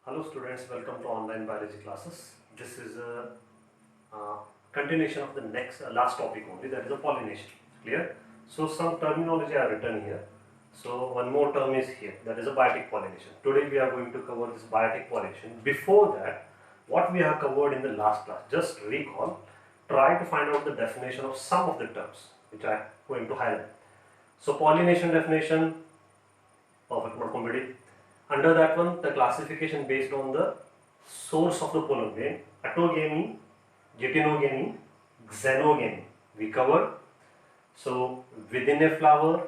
Hello students, welcome to online biology classes. This is a continuation of the last topic only, that is a pollination. Clear? So some terminology are written here. So one more term is here, that is a biotic pollination. Today we are going to cover this biotic pollination. Before that, what we have covered in the last class, just recall, try to find out the definition of some of the terms which I am going to highlight. So pollination definition, perfect, not completed. Under that one, the classification based on the source of the pollen grain, autogamy, getynogamy, xenogamy. We covered. So within a flower,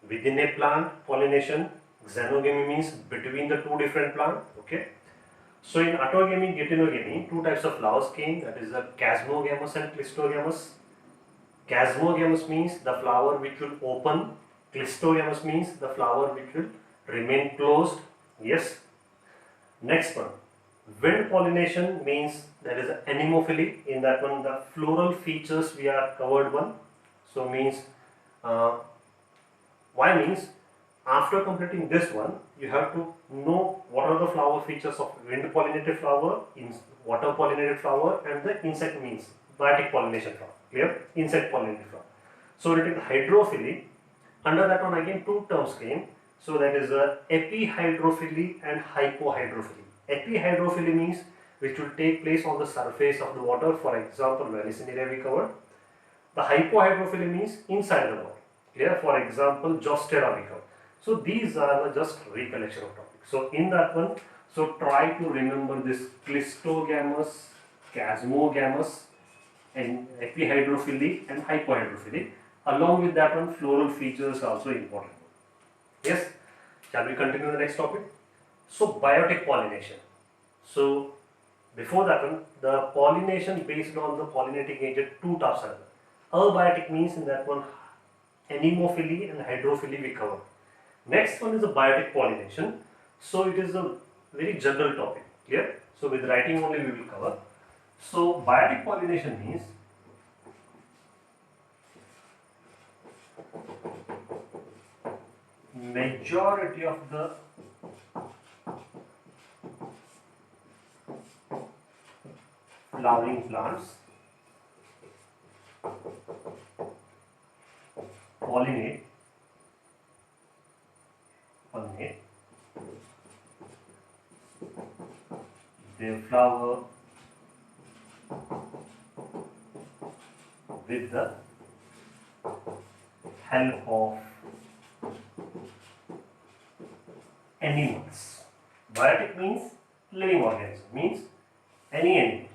within a plant, pollination. Xenogamy means between the two different plants. Okay. So in autogamy, getynogamy, two types of flowers came. That is the chasmogamous and clistogamous. Chasmogamous means the flower which will open. Clistogamous means the flower which will remain closed. Yes. Next one, wind pollination means there is anemophily. In that one, the floral features we are covered one. So means why means after completing this one, you have to know what are the flower features of wind pollinated flower, water pollinated flower, and the insect means biotic pollination flower. Clear? Insect pollinated flower. So we take hydrophily. Under that one again two terms came. So that is epihydrophily and hypohydrophily. Epihydrophily means which will take place on the surface of the water. For example, Vallisneria we covered. The hypohydrophily means inside the water. Clear? For example, Zostera we covered. So these are just recollection of topics. So in that one, so try to remember this clistogamous, chasmogamous, and epihydrophily and hypohydrophily. Along with that one, floral features are also important. Yes, shall we continue the next topic? So biotic pollination. So before that one, the pollination based on the pollinating agent, two types are there. Abiotic means in that one anemophily and hydrophily we cover. Next one is the biotic pollination. So it is a very general topic. Clear? So with writing only we will cover. So biotic pollination means majority of the flowering plants pollinate their flower with the help of animals. Biotic means living organism, means any animal,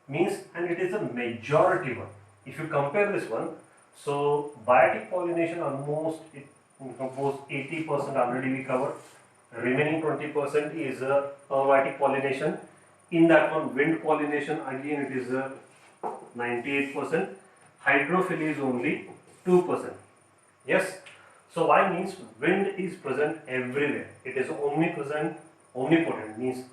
means, and it is a majority one. If you compare this one, so biotic pollination almost it composed 80% already we covered. Remaining 20% is abiotic pollination. In that one, wind pollination again it is 98%. Hydrophily is only 2%. Yes. So why means wind is present everywhere. It is omnipresent, omnipotent means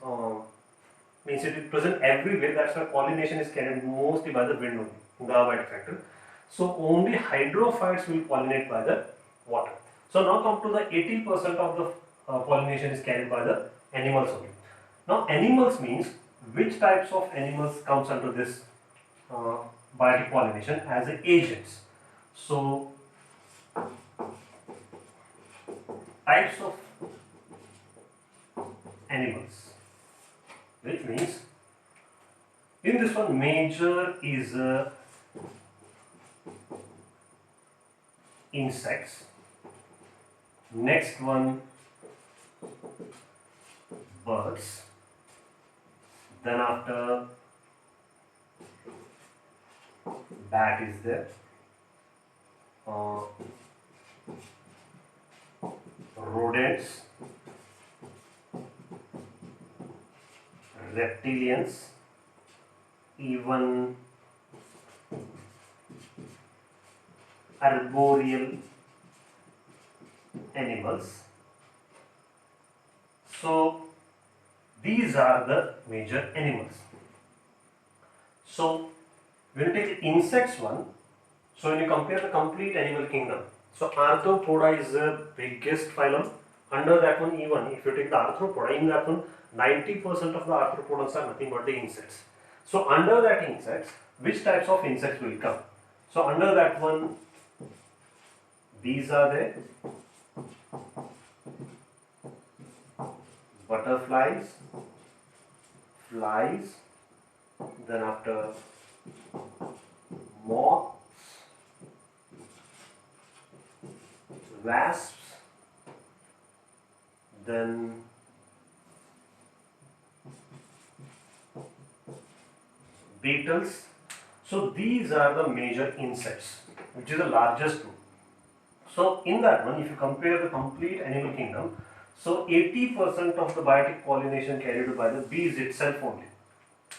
it is present everywhere. That's why pollination is carried mostly by the wind only, the abiotic factor. So only hydrophytes will pollinate by the water. So now come to the 80% of the pollination is carried by the animals only. Now animals means which types of animals comes under this biotic pollination as agents. So types of animals, which means in this one major is insects, next one birds, then after bat is there, rodents, reptilians, even arboreal animals. So these are the major animals. So when you take the insects one, so when you compare the complete animal kingdom, so Arthropoda is the biggest phylum Under that one, even if you take the arthropoda, in that one 90% of the arthropods are nothing but the insects. So under that insects, which types of insects will come? So under that one, these are there, butterflies, flies, then after moths, wasps, then beetles. So these are the major insects, which is the largest group. So in that one, if you compare the complete animal kingdom, so 80% of the biotic pollination carried by the bees itself only.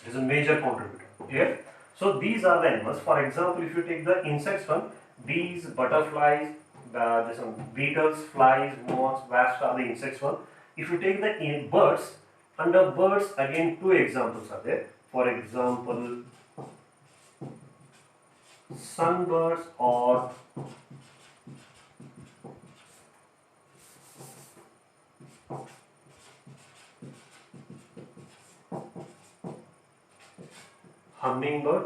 It is a major contributor. Clear? So these are the animals. For example, if you take the insects one, bees, butterflies, this one, beetles, flies, moths, wasps are the insects one. If you take the birds, under birds again two examples are there. For example, sunbirds or hummingbird.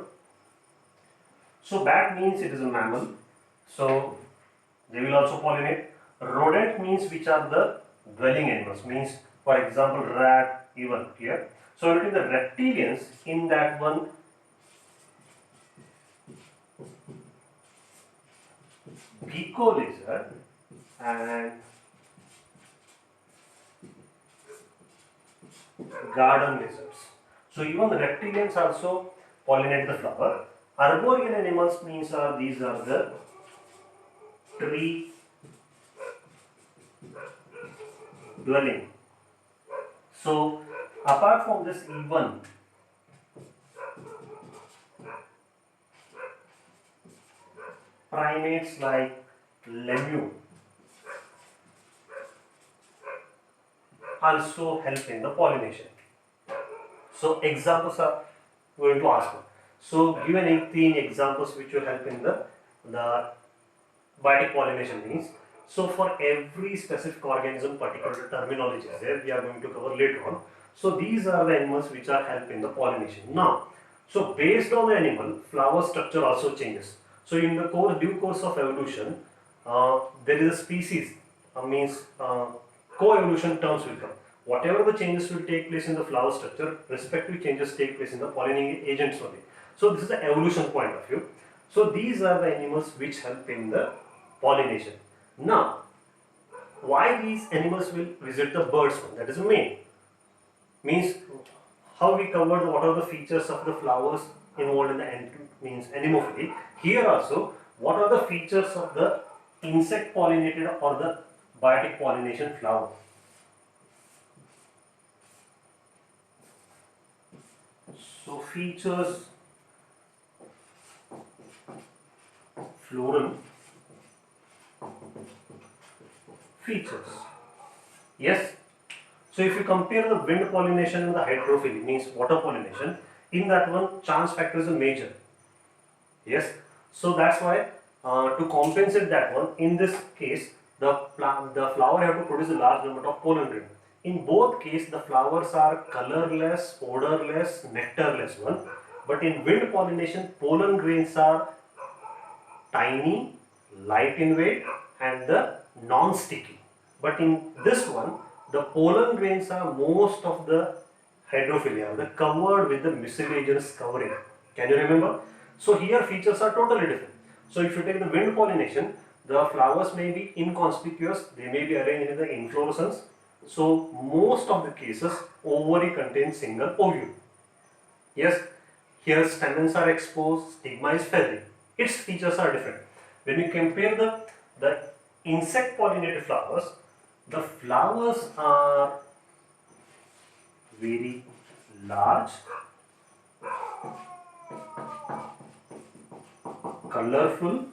So bat means it is a mammal, so they will also pollinate. Rodent means which are the dwelling animals, means for example rat, even here. So look at the reptilians, in that one gecko lizard and garden lizards. So even the reptilians also pollinate the flower. Arboreal animals means these are the tree dwelling. So apart from this, even primates like lemur also help in the pollination. So examples are going to ask. So given 18 examples which will help in the biotic pollination means. So for every specific organism, particular terminology is there, we are going to cover later on. So these are the animals which are help in the pollination. Now, so based on the animal, flower structure also changes. So in the due course of evolution, there is a species, means co-evolution terms will come. Whatever the changes will take place in the flower structure, respective changes take place in the pollinating agents only. So this is the evolution point of view. So these are the animals which help in the pollination. Now, why these animals will visit the birds one? That is the main. Means how we covered what are the features of the flowers involved in the means anemophily. Here also, what are the features of the insect pollinated or the biotic pollination flower? So features, floral features. Yes. So if you compare the wind pollination and the hydrophily, means water pollination, in that one chance factor is a major. Yes. So that's why to compensate that one, in this case, the flower have to produce a large number of pollen grains. In both cases, the flowers are colorless, odorless, nectarless one. But in wind pollination, pollen grains are tiny, light in weight, and the non-sticky. But in this one, the pollen grains are most of the hydrophilia, they're covered with the mucilaginous covering. Can you remember? So here features are totally different. So if you take the wind pollination, the flowers may be inconspicuous, they may be arranged in the inflorescence. So most of the cases, ovary contains single ovule. Yes, here stamens are exposed, stigma is feathery. Its features are different. When you compare the insect pollinated flowers, the flowers are very large, colorful,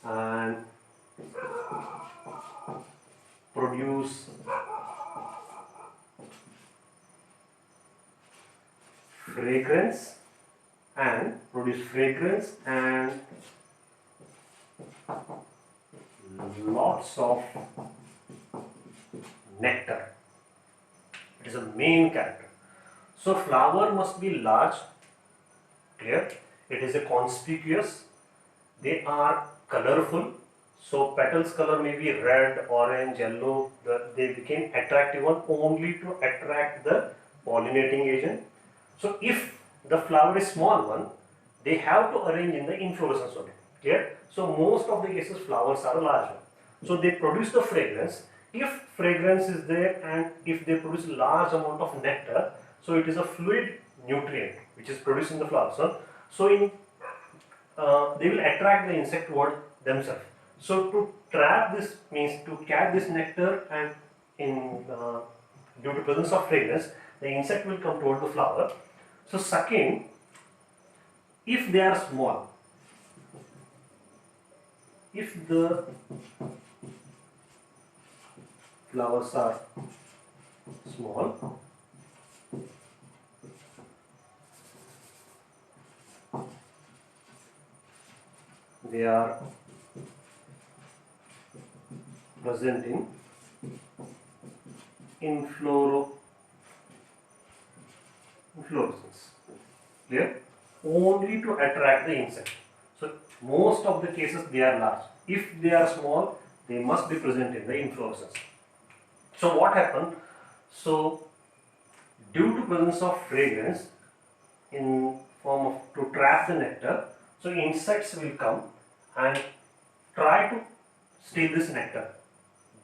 and produce fragrance and lots of nectar. It is a main character. So flower must be large, clear. It is a conspicuous. They are colorful. So petals color may be red, orange, yellow. They became attractive one only to attract the pollinating agent. So if the flower is small one, they have to arrange in the inflorescence only. Clear? So most of the cases flowers are large one. So they produce the fragrance. If fragrance is there and if they produce large amount of nectar, so it is a fluid nutrient which is produced in the flower. So they will attract the insect toward themselves. So to trap this means to catch this nectar, and in due to presence of fragrance, the insect will come toward the flower. So second, if they are small, if the flowers are small, they are present in inflorescence. Clear? Only to attract the insect. So most of the cases they are large. If they are small, they must be present in the inflorescence. So what happened? So due to presence of fragrance in form of to trap the nectar, so insects will come and try to steal this nectar.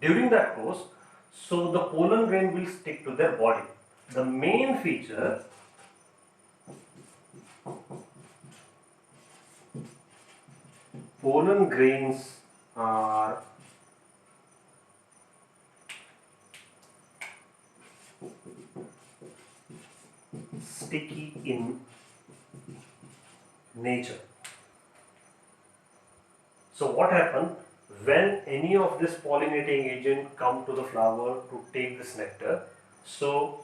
During that course, so the pollen grain will stick to their body. The main feature pollen grains are sticky in nature. So what happened when any of this pollinating agent come to the flower to take this nectar? So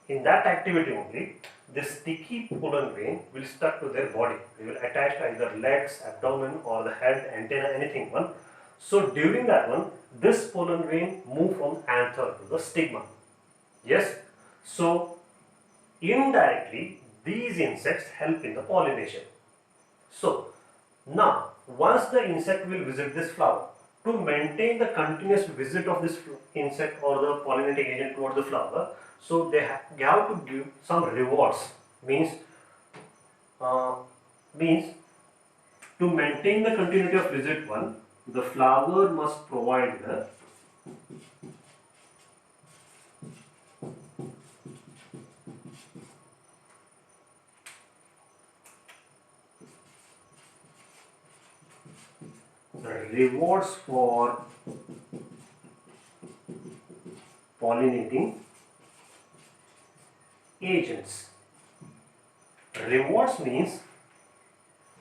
in that activity only, this sticky pollen grain will stuck to their body. They will attach to either legs, abdomen, or the head, antenna, anything one. So during that one, this pollen grain move from anther to the stigma. Yes. So indirectly, these insects help in the pollination. So now, once the insect will visit this flower, to maintain the continuous visit of this insect or the pollinating agent toward the flower, so they have to give some rewards. Means to maintain the continuity of visit one, the flower must provide the rewards for pollinating agents. Rewards means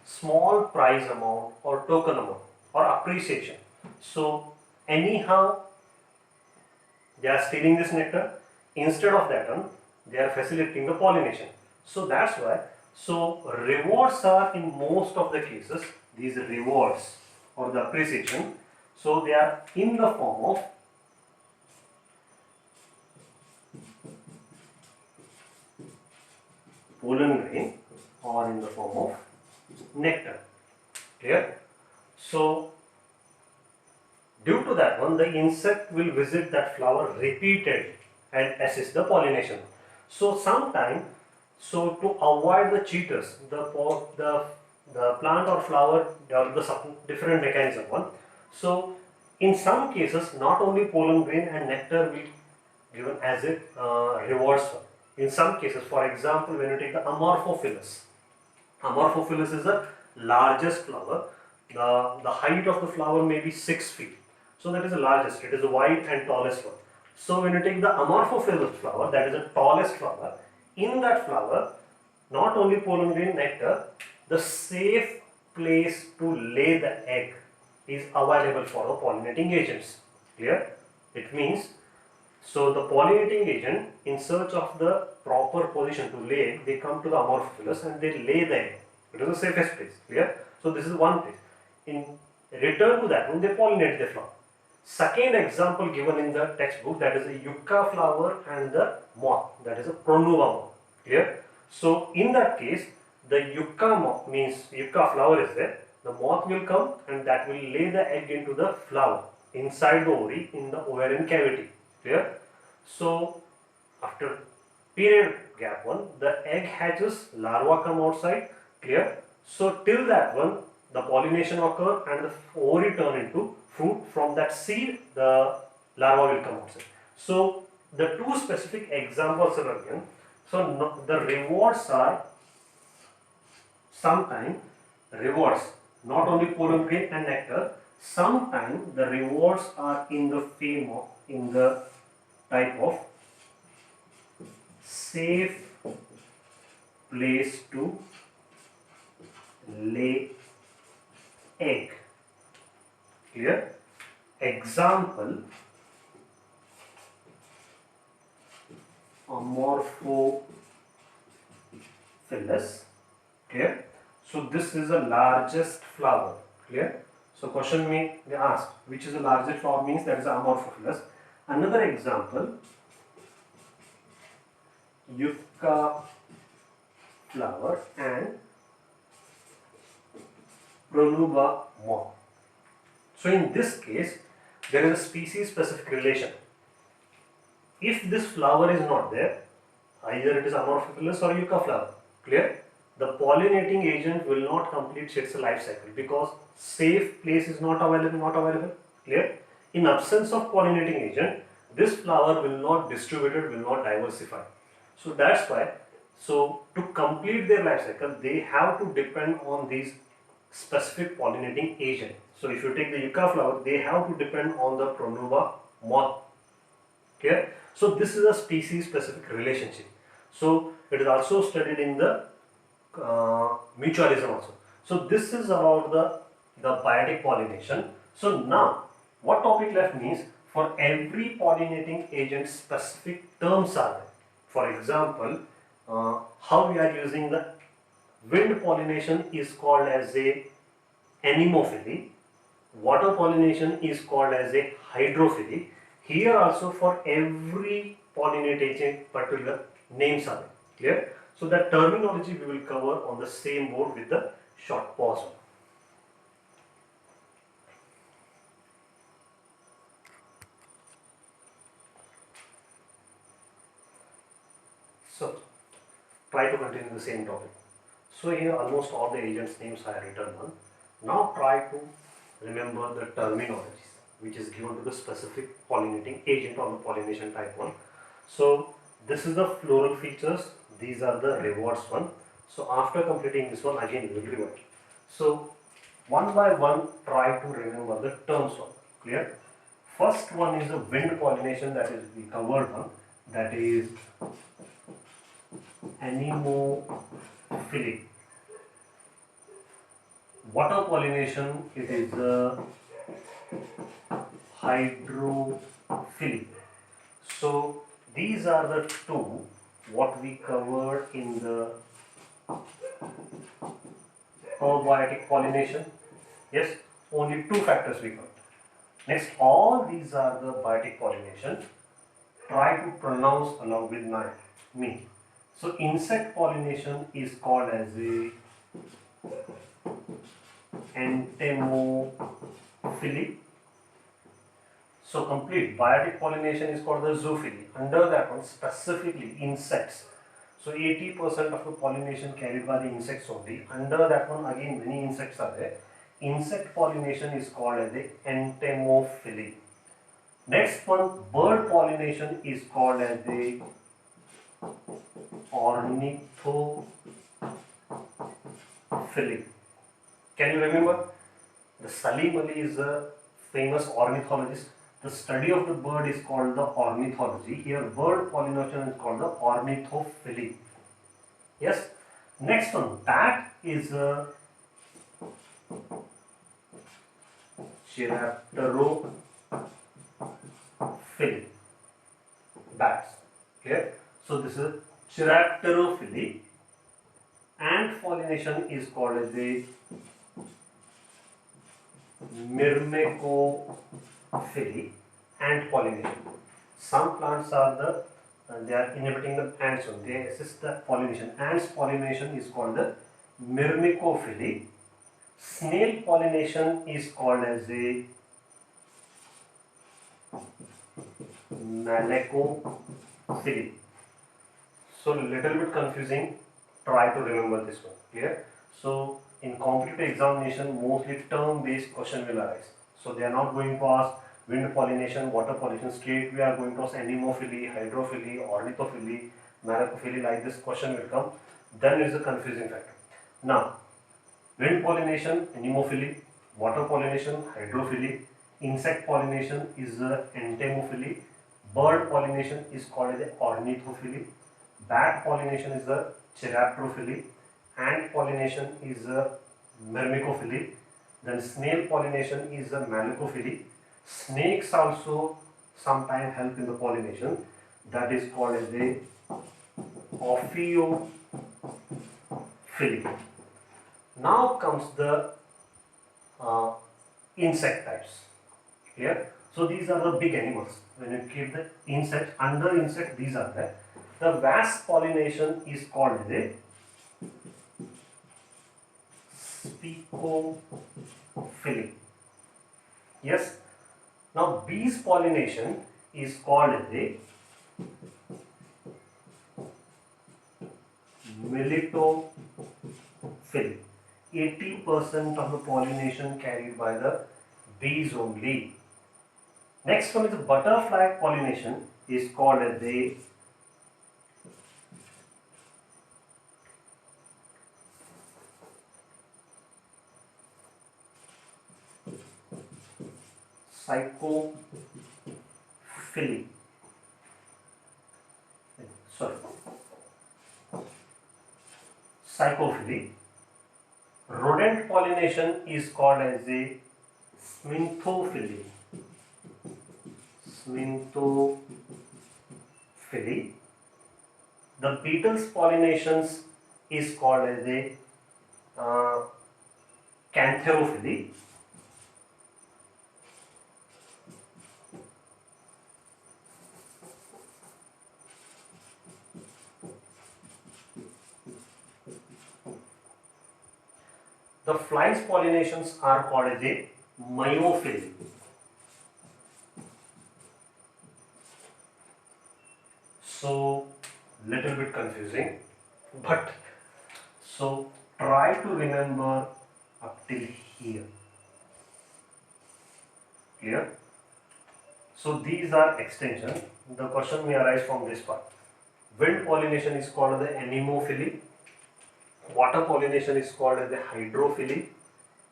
small prize amount or token amount or appreciation. So anyhow they are stealing this nectar. Instead of that one, they are facilitating the pollination. So that's why. So rewards are in most of the cases, these rewards or the appreciation. So they are in the form of pollen grain or in the form of nectar. Clear? So due to that one, the insect will visit that flower repeatedly and assist the pollination. So sometime, so to avoid the cheaters, the plant or flower develop the different mechanism one. So in some cases, not only pollen grain and nectar will given as a rewards one. In some cases, for example, when you take the Amorphophilus, Amorphophilus is the largest flower. The height of the flower may be 6 feet. So that is the largest. It is the wide and tallest one. So when you take the Amorphophilus flower, that is the tallest flower. In that flower, not only pollen grain, nectar, the safe place to lay the egg is available for the pollinating agents. Clear? It means, so the pollinating agent, in search of the proper position to lay egg, they come to the Amorphophilus and they lay the egg. It is the safest place. Clear? So this is one place. In return to that one, they pollinate the flower. Second example given in the textbook, that is a yucca flower and the moth, that is a pronuba moth. Clear? So in that case, the yucca moth means yucca flower is there. The moth will come and that will lay the egg into the flower inside the ovary in the ovarian cavity. Clear? So after period gap 1, the egg hatches, larva come outside. Clear? So till that one, the pollination occur and the ovary turn into fruit. From that seed, the larva will come outside. So the two specific examples are given. So no, the rewards are sometimes rewards, not only pollen grain and nectar. Sometimes the rewards are in the form of, in the type of safe place to lay egg. Clear? Example, Amorphophilus. Clear? So this is the largest flower. Clear? So question may be asked, which is the largest flower, means that is Amorphophilus. Another example, yucca flower and pronuba moth. So in this case, there is a species specific relation. If this flower is not there, either it is Amorphophilus or yucca flower. Clear? The pollinating agent will not complete its life cycle because safe place is not available. Clear? In absence of pollinating agent, this flower will not distribute it, will not diversify. So that's why, so to complete their life cycle, they have to depend on these specific pollinating agent. So if you take the yucca flower, they have to depend on the pronuba moth. Clear? So this is a species specific relationship. So it is also studied in the mutualism also. So this is about the biotic pollination. So now what topic left means, for every pollinating agent specific terms are there. For example, how we are using the wind pollination is called as a anemophily, water pollination is called as a hydrophily. Here also for every pollinate agent particular names are there. Clear? So that terminology we will cover on the same board with the short pause. So try to continue the same topic. So here almost all the agents names I have written on. Now try to remember the terminologies which is given to the specific pollinating agent or the pollination type 1. So this is the floral features, these are the rewards one. So after completing this one, again we will revert. So one by one try to remember the terms one. Clear? First one is the wind pollination, that is the covered one, that is anemophily. Water pollination, it is the hydrophily. So these are the two what we covered in the abiotic pollination. Yes, only two factors we covered. Next, all these are the biotic pollination. Try to pronounce along with me. So insect pollination is called as a entomophily. So complete biotic pollination is called the zoophily. Under that one, specifically insects. So 80% of the pollination carried by the insects only. Under that one, again many insects are there. Insect pollination is called as the entomophily. Next one, bird pollination is called as the ornithophily. Can you remember? The Salim Ali is a famous ornithologist. The study of the bird is called the ornithology. Here bird pollination is called the ornithophily. Yes. Next one, bat is a chiropterophily. Bats. Clear? So this is chiropterophily. Ant pollination is called as the myrmecophily. Meromicophily, ant pollination. Some plants are they are inhibiting the ants only. They assist the pollination. Ants pollination is called the Myrmecophily. Snail pollination is called as a Malacophily. So little bit confusing. Try to remember this one. Clear? So in competitive examination, mostly term-based question will arise. So they are not going to ask wind pollination, water pollination. Straight we are going to ask anemophily, hydrophily, ornithophily, malacophily. Like this question will come. Then it is a confusing factor. Now, wind pollination, anemophily, water pollination, hydrophily, insect pollination is entomophily, bird pollination is called as ornithophily, bat pollination is the chiropterophily, ant pollination is the myrmecophily, then snail pollination is the malacophily. Snakes also sometimes help in the pollination, that is called as the ophiophily. Now comes the insect types. Clear? So these are the big animals. When you keep the insect, under insect these are there. The wasp pollination is called the spicophily. Yes. Now bees pollination is called the melitophily. 80% of the pollination carried by the bees only. Next one is the butterfly pollination is called as the psychophily. Sorry, psychophily. Rodent pollination is called as the smintophily. Smintophily. The beetles pollinations is called as the cantherophily. The flies pollinations are called as a myophily. So little bit confusing, but so try to remember up till here. Clear? So these are extension. The question may arise from this part. Wind pollination is called the anemophily. Water pollination is called as the hydrophily.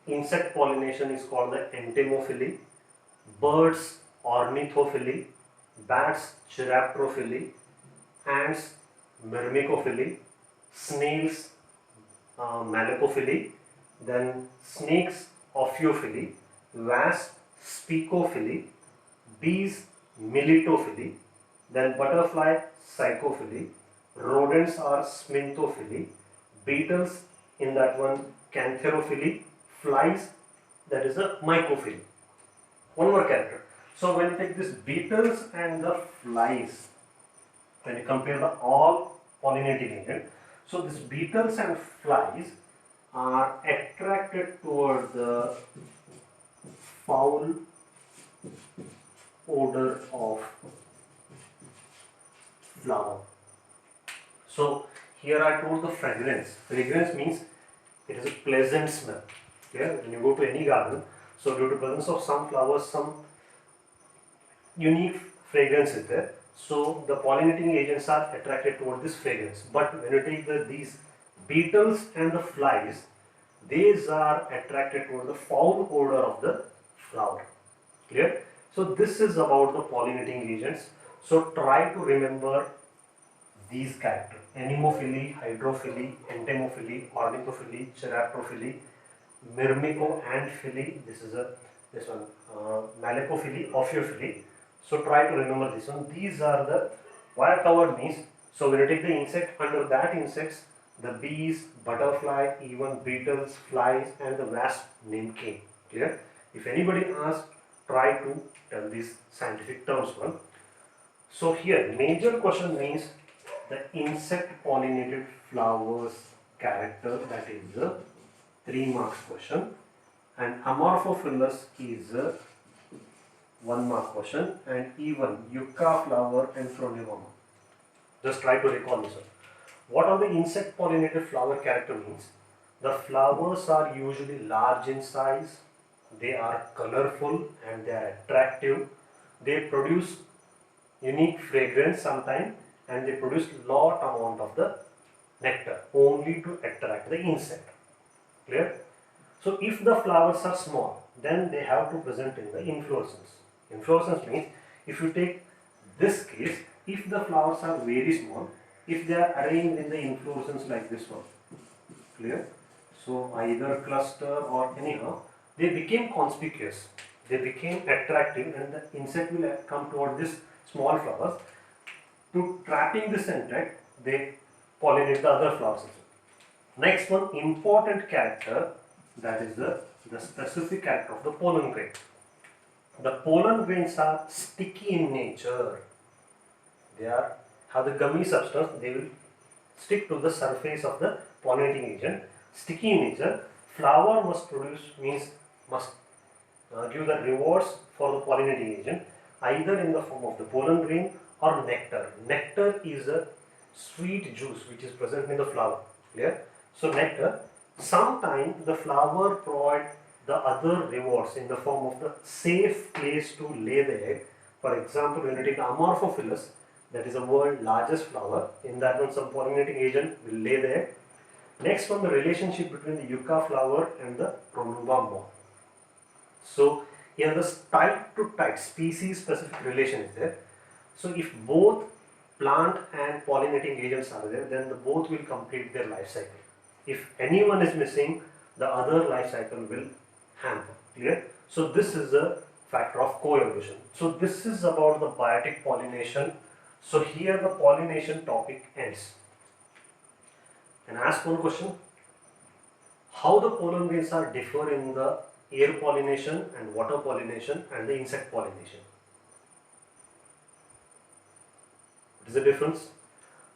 Insect pollination is called the entomophily. Birds ornithophily. Bats chiropterophily. Ants myrmecophily. Snails malacophily. Then snakes ophiophily. Wasps spicophily. Bees melitophily. Then butterfly psychophily. Rodents are smintophily. Beetles in that one cantherophily. Flies, that is a mycophily. One more character. So when you take this beetles and the flies, when you compare the all pollinating agent, so these beetles and flies are attracted toward the foul odor of flower. So here I told the fragrance. Fragrance means it is a pleasant smell. Yeah, when you go to any garden, so due to presence of some flowers, some unique fragrance is there. So the pollinating agents are attracted toward this fragrance. But when you take these beetles and the flies, these are attracted toward the foul odor of the flower. Clear? So this is about the pollinating agents. So try to remember these characters: anemophily, hydrophily, entomophily, ornithophily, chiropterophily, myrmeco-ant-phily. This is this one, malacophily, ophiophily. So try to remember this one. These are the wire covered means. So when you take the insect, under that insects, the bees, butterfly, even beetles, flies, and the wasp name came. Clear? If anybody asks try to tell these scientific terms one. So here major question means the insect pollinated flowers character, that is the 3 marks question, and Amorphophilus is a 1 mark question, and even Yucca flower and Phronimoma. Just try to recall this one. What are the insect pollinated flower character means? The flowers are usually large in size, they are colorful and they are attractive, they produce unique fragrance sometimes, and they produce lot amount of the nectar only to attract the insect. Clear? So if the flowers are small, then they have to present in the inflorescence. Inflorescence means, if you take this case, if the flowers are very small, if they are arranged in the inflorescence like this one, clear? So either cluster or anyhow, they became conspicuous, they became attractive, and the insect will come toward this small flowers. To trapping this insect, they pollinate the other flowers also. Next one, important character, that is the specific character of the pollen grain. The pollen grains are sticky in nature. They have the gummy substance, they will stick to the surface of the pollinating agent. Sticky in nature, flower must produce, means must give the rewards for the pollinating agent, either in the form of the pollen grain or nectar. Nectar is a sweet juice which is present in the flower. Clear? So nectar, sometimes the flower provide the other rewards in the form of the safe place to lay the egg. For example, when you take the Amorphophilus, that is the world's largest flower, in that one some pollinating agent will lay the egg. Next one, the relationship between the Yucca flower and the Pronuba moth. So here the type to type species specific relation is there. So if both plant and pollinating agents are there, then the both will complete their life cycle. If anyone is missing, the other life cycle will hamper. Clear? So this is a factor of coevolution. So this is about the biotic pollination. So here the pollination topic ends. And ask one question: how the pollen grains are differ in the air pollination and water pollination and the insect pollination? What is the difference?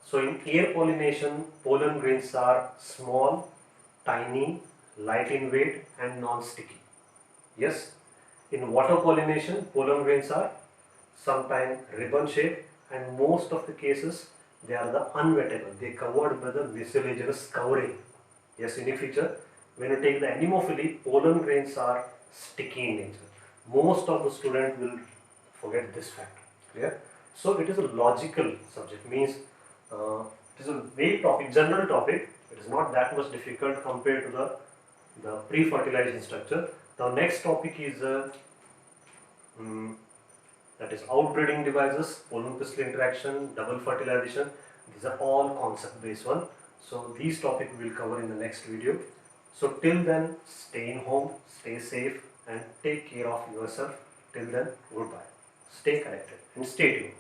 So in air pollination, pollen grains are small, tiny, light in weight and non-sticky. Yes. In water pollination, pollen grains are sometimes ribbon shaped, and most of the cases they are the unwettable. They covered by the mucilaginous covering. Yes, unique feature. When you take the anemophily, pollen grains are sticky in nature. Most of the students will forget this fact. Clear? So it is a logical subject, means it is a very topic, general topic. It is not that much difficult compared to the pre-fertilization structure. The next topic is that is outbreeding devices, pollen-pistil interaction, double fertilization. These are all concept based one. So these topics we will cover in the next video. So till then, stay in home, stay safe and take care of yourself. Till then, goodbye. Stay connected and stay tuned.